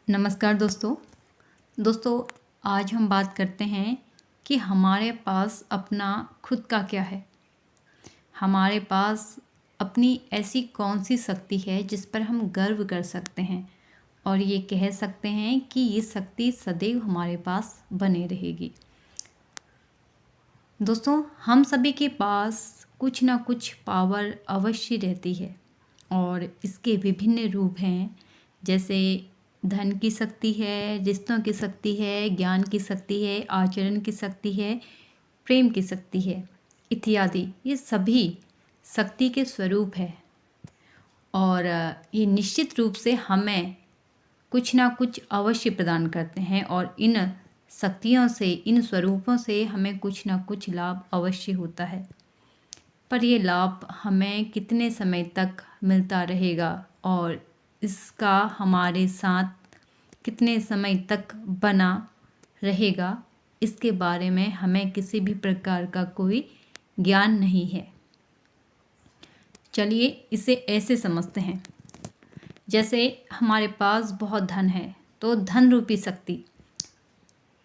नमस्कार दोस्तों। आज हम बात करते हैं कि हमारे पास अपना खुद का क्या है। हमारे पास अपनी ऐसी कौन सी शक्ति है जिस पर हम गर्व कर सकते हैं और ये कह सकते हैं कि ये शक्ति सदैव हमारे पास बने रहेगी। दोस्तों, हम सभी के पास कुछ ना कुछ पावर अवश्य रहती है और इसके विभिन्न रूप हैं, जैसे धन की शक्ति है, रिश्तों की शक्ति है, ज्ञान की शक्ति है, आचरण की शक्ति है, प्रेम की शक्ति है इत्यादि। ये सभी शक्ति के स्वरूप है और ये निश्चित रूप से हमें कुछ ना कुछ अवश्य प्रदान करते हैं और इन शक्तियों से, इन स्वरूपों से हमें कुछ ना कुछ लाभ अवश्य होता है। पर ये लाभ हमें कितने समय तक मिलता रहेगा और इसका हमारे साथ कितने समय तक बना रहेगा, इसके बारे में हमें किसी भी प्रकार का कोई ज्ञान नहीं है। चलिए इसे ऐसे समझते हैं, जैसे हमारे पास बहुत धन है तो धन रूपी शक्ति,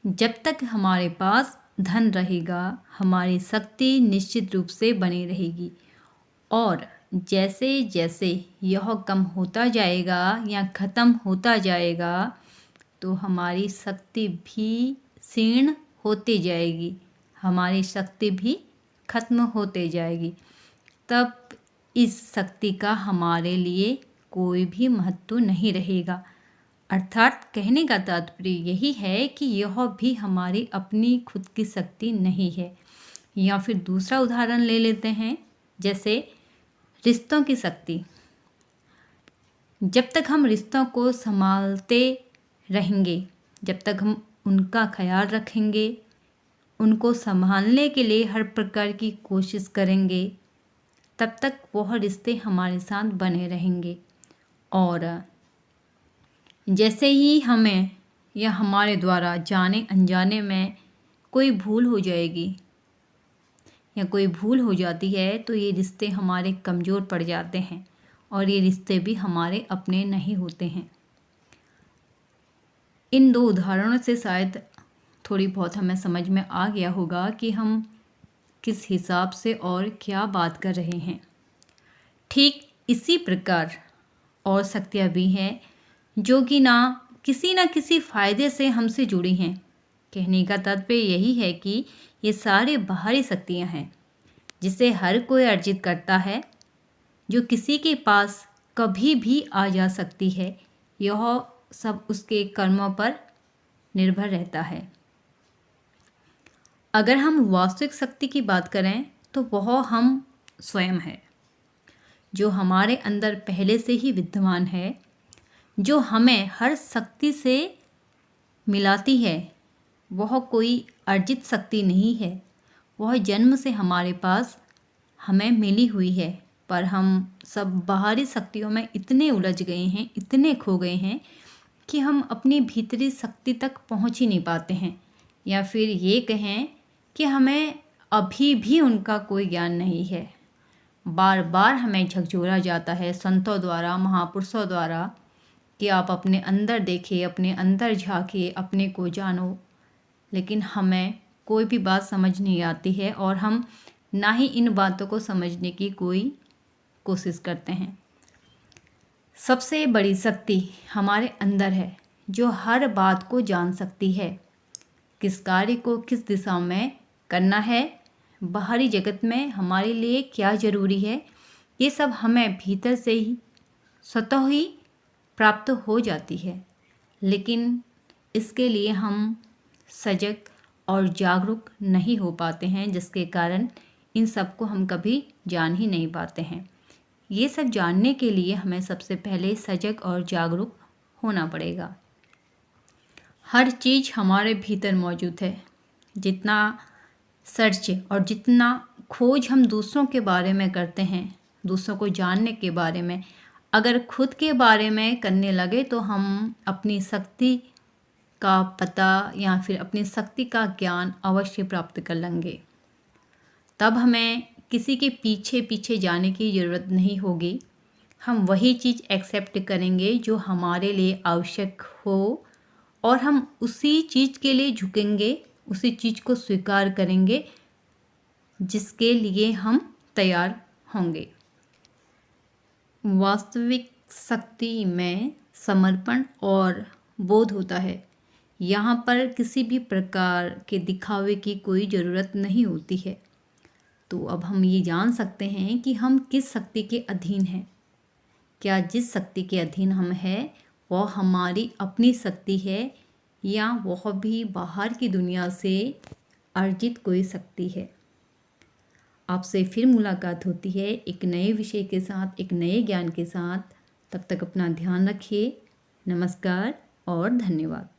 जब तक हमारे पास धन रहेगा हमारी शक्ति निश्चित रूप से बनी रहेगी और जैसे जैसे यह कम होता जाएगा या ख़त्म होता जाएगा तो हमारी शक्ति भी क्षीण होती जाएगी, हमारी शक्ति भी खत्म होते जाएगी। तब इस शक्ति का हमारे लिए कोई भी महत्व नहीं रहेगा। अर्थात कहने का तात्पर्य यही है कि यह भी हमारी अपनी खुद की शक्ति नहीं है। या फिर दूसरा उदाहरण ले लेते हैं, जैसे रिश्तों की शक्ति। जब तक हम रिश्तों को संभालते रहेंगे, जब तक हम उनका ख्याल रखेंगे, उनको संभालने के लिए हर प्रकार की कोशिश करेंगे, तब तक वह रिश्ते हमारे साथ बने रहेंगे। और जैसे ही हमें या हमारे द्वारा जाने अनजाने में कोई भूल हो जाएगी या कोई भूल हो जाती है तो ये रिश्ते हमारे कमज़ोर पड़ जाते हैं और ये रिश्ते भी हमारे अपने नहीं होते हैं। इन दो उदाहरणों से शायद थोड़ी बहुत हमें समझ में आ गया होगा कि हम किस हिसाब से और क्या बात कर रहे हैं। ठीक इसी प्रकार और शक्तियाँ भी हैं जो कि ना किसी फ़ायदे से हमसे जुड़ी हैं। कहने का तात्पर्य यही है कि ये सारे बाहरी शक्तियाँ हैं जिसे हर कोई अर्जित करता है, जो किसी के पास कभी भी आ जा सकती है। यह सब उसके कर्मों पर निर्भर रहता है। अगर हम वास्तविक शक्ति की बात करें तो वह हम स्वयं है, जो हमारे अंदर पहले से ही विद्यमान है, जो हमें हर शक्ति से मिलाती है। वह कोई अर्जित शक्ति नहीं है, वह जन्म से हमारे पास हमें मिली हुई है। पर हम सब बाहरी शक्तियों में इतने उलझ गए हैं, इतने खो गए हैं कि हम अपनी भीतरी शक्ति तक पहुंच ही नहीं पाते हैं, या फिर ये कहें कि हमें अभी भी उनका कोई ज्ञान नहीं है। बार बार हमें झकझोरा जाता है संतों द्वारा, महापुरुषों द्वारा कि आप अपने अंदर देखिए, अपने अंदर झांकिए, अपने को जानो, लेकिन हमें कोई भी बात समझ नहीं आती है और हम ना ही इन बातों को समझने की कोई कोशिश करते हैं। सबसे बड़ी शक्ति हमारे अंदर है, जो हर बात को जान सकती है, किस कार्य को किस दिशा में करना है, बाहरी जगत में हमारे लिए क्या ज़रूरी है, ये सब हमें भीतर से ही स्वतः ही प्राप्त हो जाती है। लेकिन इसके लिए हम सजग और जागरूक नहीं हो पाते हैं, जिसके कारण इन सब को हम कभी जान ही नहीं पाते हैं। ये सब जानने के लिए हमें सबसे पहले सजग और जागरूक होना पड़ेगा। हर चीज़ हमारे भीतर मौजूद है। जितना सर्च और जितना खोज हम दूसरों के बारे में करते हैं, दूसरों को जानने के बारे में, अगर खुद के बारे में करने लगे तो हम अपनी शक्ति का पता या फिर अपनी शक्ति का ज्ञान अवश्य प्राप्त कर लेंगे। तब हमें किसी के पीछे पीछे जाने की ज़रूरत नहीं होगी। हम वही चीज़ एक्सेप्ट करेंगे जो हमारे लिए आवश्यक हो और हम उसी चीज़ के लिए झुकेंगे, उसी चीज़ को स्वीकार करेंगे जिसके लिए हम तैयार होंगे। वास्तविक शक्ति में समर्पण और बोध होता है। यहाँ पर किसी भी प्रकार के दिखावे की कोई ज़रूरत नहीं होती है। तो अब हम ये जान सकते हैं कि हम किस शक्ति के अधीन हैं। क्या जिस शक्ति के अधीन हम हैं वह हमारी अपनी शक्ति है या वह भी बाहर की दुनिया से अर्जित कोई शक्ति है। आपसे फिर मुलाकात होती है एक नए विषय के साथ, एक नए ज्ञान के साथ। तब तक अपना ध्यान रखिए। नमस्कार और धन्यवाद।